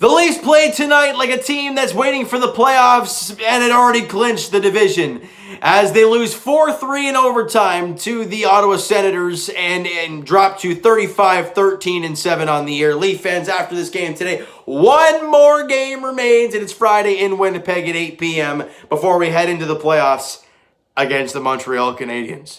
The Leafs played tonight like a team that's waiting for the playoffs and had already clinched the division as they lose 4-3 in overtime to the Ottawa Senators and drop to 35-13-7 on the year. Leaf fans, after this game today, one more game remains, and it's Friday in Winnipeg at 8 p.m. before we head into the playoffs against the Montreal Canadiens.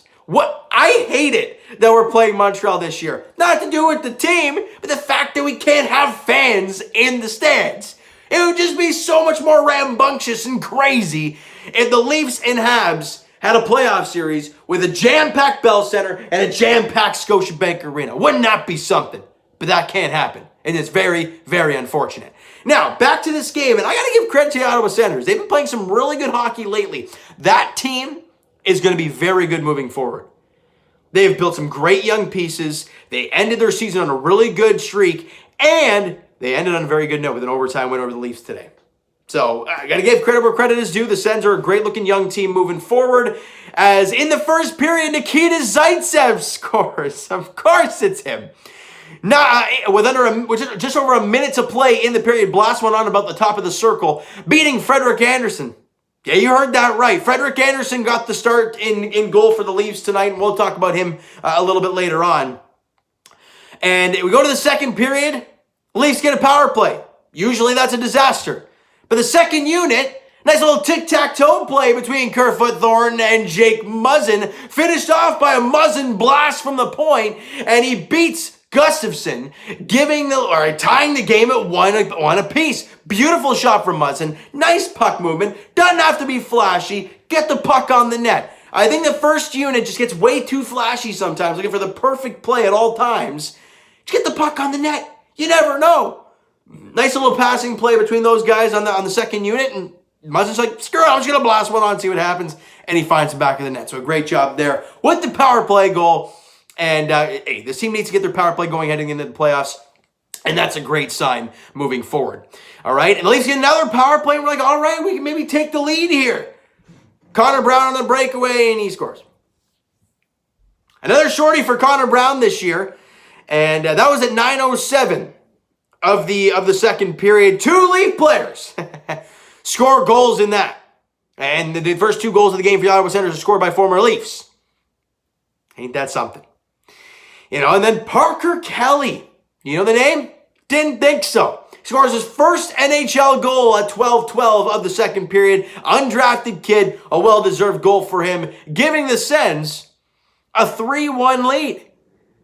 I hate it that we're playing Montreal this year. Not to do with the team, but the fact that we can't have fans in the stands. It would just be so much more rambunctious and crazy if the Leafs and Habs had a playoff series with a jam-packed Bell Center and a jam-packed Scotiabank Arena. Wouldn't that be something? But that can't happen, and it's very, very unfortunate. Now, back to this game, and I got to give credit to the Ottawa Senators. They've been playing some really good hockey lately. That team is going to be very good moving forward. They've built some great young pieces. They ended their season on a really good streak, and they ended on a very good note with an overtime win over the Leafs today. So I got to give credit where credit is due. The Sens are a great-looking young team moving forward. As in the first period, Nikita Zaitsev scores. Of course it's him. With just over a minute to play in the period, blast one on about the top of the circle, beating Frederik Andersen. Yeah, you heard that right. Frederik Andersen got the start in goal for the Leafs tonight, and we'll talk about him a little bit later on. And we go to the second period, Leafs get a power play. Usually that's a disaster. But the second unit, nice little tic-tac-toe play between Kerfoot Thornton and Jake Muzzin, finished off by a Muzzin blast from the point, and he beats Gustafsson, tying the game at one apiece. Beautiful shot from Muzzin. Nice puck movement. Doesn't have to be flashy. Get the puck on the net. I think the first unit just gets way too flashy sometimes, looking for the perfect play at all times. Just get the puck on the net. You never know. Nice little passing play between those guys on the second unit, and Muzzin's like, screw it, I'm just going to blast one on, see what happens, and he finds the back of the net. So a great job there with the power play goal. And hey, this team needs to get their power play going heading into the playoffs, and that's a great sign moving forward. All right, and the Leafs get another power play, and we're like, all right, we can maybe take the lead here. Connor Brown on the breakaway, and he scores. Another shorty for Connor Brown this year, and that was at 9:07 of the second period. Two Leaf players score goals in that, and the first two goals of the game for the Ottawa Senators are scored by former Leafs. Ain't that something? And then Parker Kelly. You know the name? Didn't think so. Scores his first NHL goal at 12:12 of the second period. Undrafted kid, a well-deserved goal for him, giving the Sens a 3-1 lead.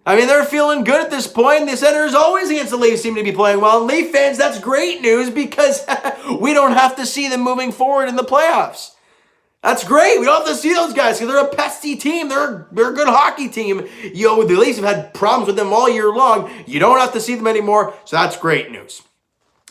I mean, they're feeling good at this point. The Senators always against the Leafs seem to be playing well. And Leaf fans, that's great news because we don't have to see them moving forward in the playoffs. That's great. We don't have to see those guys because they're a pesty team. They're a good hockey team. The Leafs have had problems with them all year long. You don't have to see them anymore, so that's great news.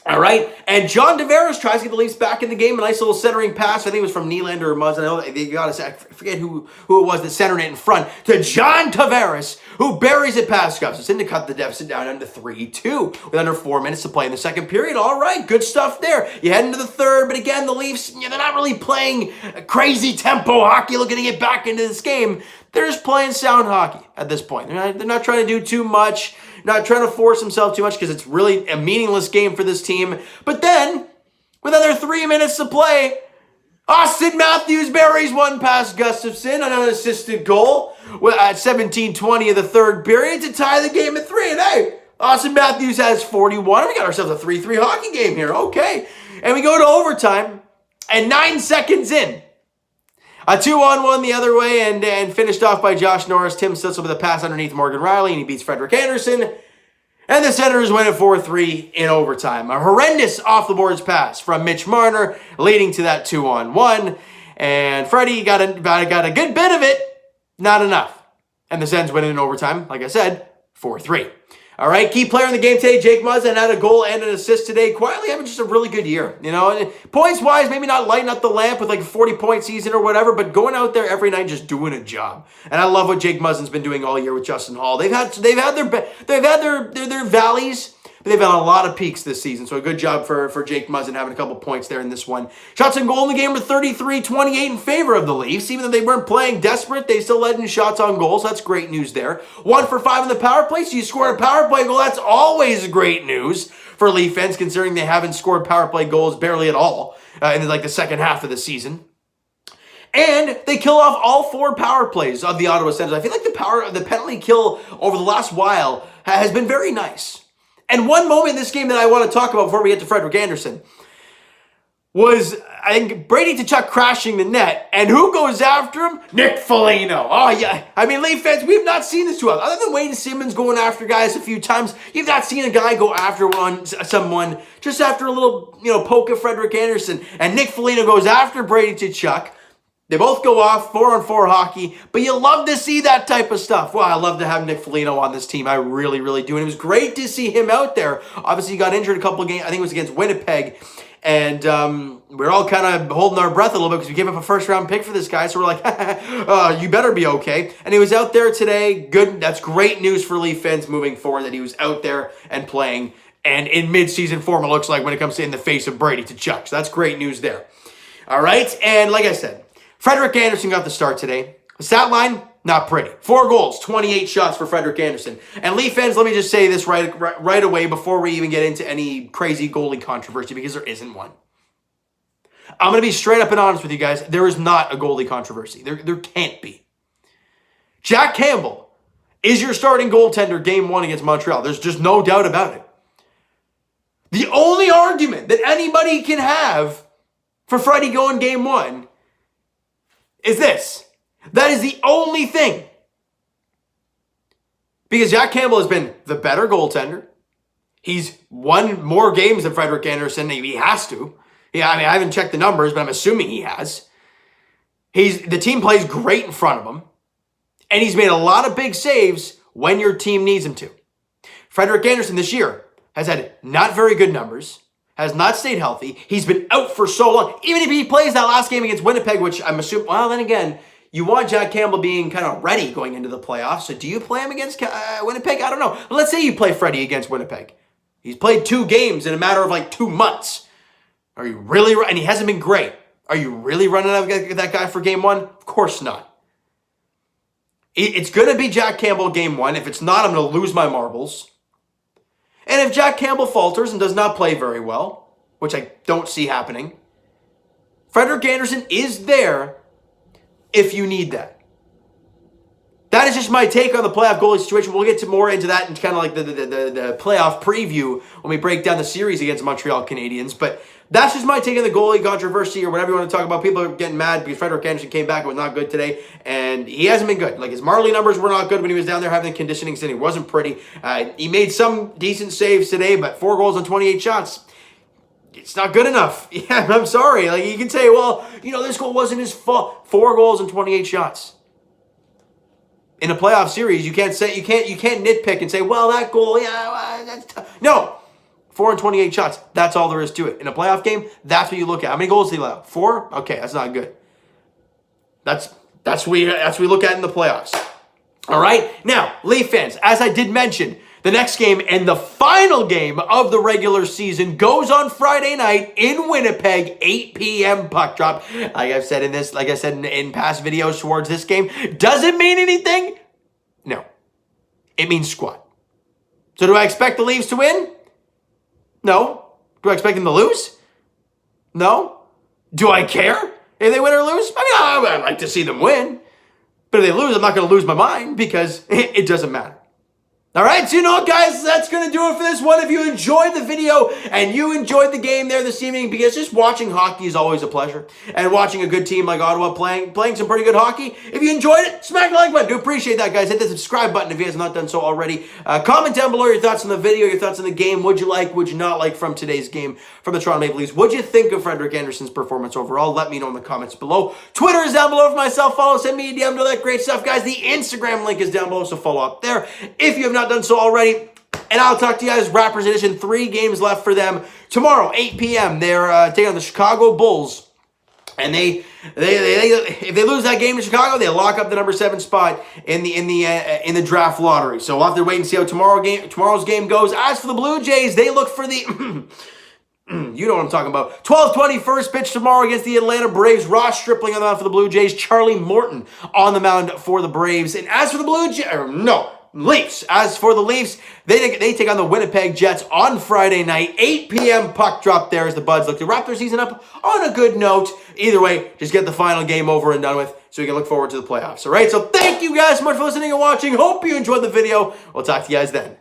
All right, and John Tavares tries to get the Leafs back in the game. A nice little centering pass. I think it was from Nylander or Muzzin. I know they got to. I forget who it was that centered it in front to John Tavares, who buries it past Gustafsson to cut the deficit down into 3-2 with under 4 minutes to play in the second period. All right, good stuff there. You head into the third, but again, the Leafs, they're not really playing crazy tempo hockey looking to get back into this game. They're just playing sound hockey at this point. They're not trying to do too much. Not trying to force himself too much because it's really a meaningless game for this team. But then, with under 3 minutes to play, Austin Matthews buries one past Gustafsson, an unassisted goal at 17:20 of the third period to tie the game at 3. And hey, Austin Matthews has 41. We got ourselves a 3-3 hockey game here. Okay. And we go to overtime, and 9 seconds in, a 2-on-1 the other way, and finished off by Josh Norris. Tim Sissel with a pass underneath Morgan Riley, and he beats Frederik Andersen. And the Senators win at 4-3 in overtime. A horrendous off-the-boards pass from Mitch Marner, leading to that 2-on-1. And Freddie got a good bit of it, not enough. And the Sens win in overtime, like I said, 4-3. All right, key player in the game today, Jake Muzzin, had a goal and an assist today. Quietly having just a really good year. Points-wise, maybe not lighting up the lamp with like a 40-point season or whatever, but going out there every night just doing a job. And I love what Jake Muzzin's been doing all year with Justin Hall. They've had their valleys, but they've had a lot of peaks this season. So a good job for Jake Muzzin having a couple points there in this one. Shots on goal in the game were 33-28 in favor of the Leafs. Even though they weren't playing desperate, they still led in shots on goals. So that's great news there. 1 for 5 in the power play. So you scored a power play goal. That's always great news for Leaf fans, considering they haven't scored power play goals barely at all in the second half of the season. And they kill off all 4 power plays of the Ottawa Senators. I feel like the penalty kill over the last while has been very nice. And one moment in this game that I want to talk about before we get to Frederik Andersen was, I think, Brady Tkachuk crashing the net. And who goes after him? Nick Foligno. Oh, yeah. I mean, Leaf fans, we've not seen this too often. Other than Wayne Simmons going after guys a few times, you've not seen a guy go after someone just after a little, poke at Frederik Andersen. And Nick Foligno goes after Brady Tkachuk. They both go off, 4-on-4 hockey, but you love to see that type of stuff. Well, I love to have Nick Foligno on this team. I really, really do. And it was great to see him out there. Obviously, he got injured a couple of games. I think it was against Winnipeg. And we're all kind of holding our breath a little bit because we gave up a first-round pick for this guy. So we're like, you better be okay. And he was out there today. Good. That's great news for Leaf fans moving forward that he was out there and playing. And in mid-season form, it looks like when it comes to in the face of Brady Tkachuk. So that's great news there. All right. And like I said, Frederik Andersen got the start today. The stat line, not pretty. 4 goals, 28 shots for Frederik Andersen. And Leaf fans, let me just say this right away before we even get into any crazy goalie controversy, because there isn't one. I'm going to be straight up and honest with you guys. There is not a goalie controversy. There can't be. Jack Campbell is your starting goaltender game 1 against Montreal. There's just no doubt about it. The only argument that anybody can have for Freddie going game 1 is this. That is the only thing. Because Jack Campbell has been the better goaltender. He's won more games than Frederik Andersen. He has to. Yeah, I mean, I haven't checked the numbers, but I'm assuming he has. The team plays great in front of him. And he's made a lot of big saves when your team needs him to. Frederik Andersen this year has had not very good numbers. Has not stayed healthy. He's been out for so long. Even if he plays that last game against Winnipeg, which I'm assuming, well, then again, you want Jack Campbell being kind of ready going into the playoffs. So do you play him against Winnipeg? I don't know. But let's say you play Freddie against Winnipeg. He's played 2 games in a matter of like 2 months. Are you really, and he hasn't been great. Are you really running out of that guy for game 1? Of course not. It's going to be Jack Campbell game 1. If it's not, I'm going to lose my marbles. And if Jack Campbell falters and does not play very well, which I don't see happening, Frederik Andersen is there if you need that. That is just my take on the playoff goalie situation. We'll get more into that in kind of like the playoff preview when we break down the series against Montreal Canadiens. But that's just my take on the goalie controversy or whatever you want to talk about. People are getting mad because Frederik Andersen came back and was not good today. And he hasn't been good. Like his Marley numbers were not good when he was down there having the conditioning stint. He wasn't pretty. He made some decent saves today, but 4 goals on 28 shots. It's not good enough. Yeah, I'm sorry. Like you can say, well, this goal wasn't his fault. 4 goals and 28 shots. In a playoff series, you can't nitpick and say, well, that goal, yeah, that's tough. No. 4 and 28 shots. That's all there is to it. In a playoff game, that's what you look at. How many goals did he allow? 4? Okay, that's not good. That's what we look at in the playoffs. All right? Now, Leaf fans, as I did mention, the next game and the final game of the regular season goes on Friday night in Winnipeg, 8 p.m. puck drop. Like I said in past videos towards this game, does it mean anything? No. It means squat. So do I expect the Leafs to win? No. Do I expect them to lose? No. Do I care if they win or lose? I mean, I'd like to see them win. But if they lose, I'm not going to lose my mind because it doesn't matter. All right, so you know what, guys? That's going to do it for this one. If you enjoyed the video and you enjoyed the game there this evening, because just watching hockey is always a pleasure, and watching a good team like Ottawa playing some pretty good hockey, if you enjoyed it, smack the like button. Do appreciate that, guys. Hit the subscribe button if you guys have not done so already. Comment down below your thoughts on the video, your thoughts on the game. What'd you like, what'd you not like from today's game from the Toronto Maple Leafs? What'd you think of Frederik Andersen's performance overall? Let me know in the comments below. Twitter is down below for myself. Follow, send me a DM, do that great stuff, guys. The Instagram link is down below, so follow up there if you have not done so already. And I'll talk to you guys. Raptors Edition, 3 games left for them. Tomorrow, 8 p.m., they're taking on the Chicago Bulls And if they lose that game in Chicago, they lock up the number 7 spot in the draft lottery. So we'll have to wait and see how tomorrow's game goes. As for the Blue Jays, they look for the you know what I'm talking about. 12:20 first pitch tomorrow against the Atlanta Braves. Ross Stripling on the mound for the Blue Jays. Charlie Morton on the mound for the Braves. And as for the Leafs. As for the Leafs, they take on the Winnipeg Jets on Friday night. 8 p.m. puck drop there as the Buds look to wrap their season up on a good note. Either way, just get the final game over and done with so we can look forward to the playoffs. All right, so thank you guys so much for listening and watching. Hope you enjoyed the video. We'll talk to you guys then.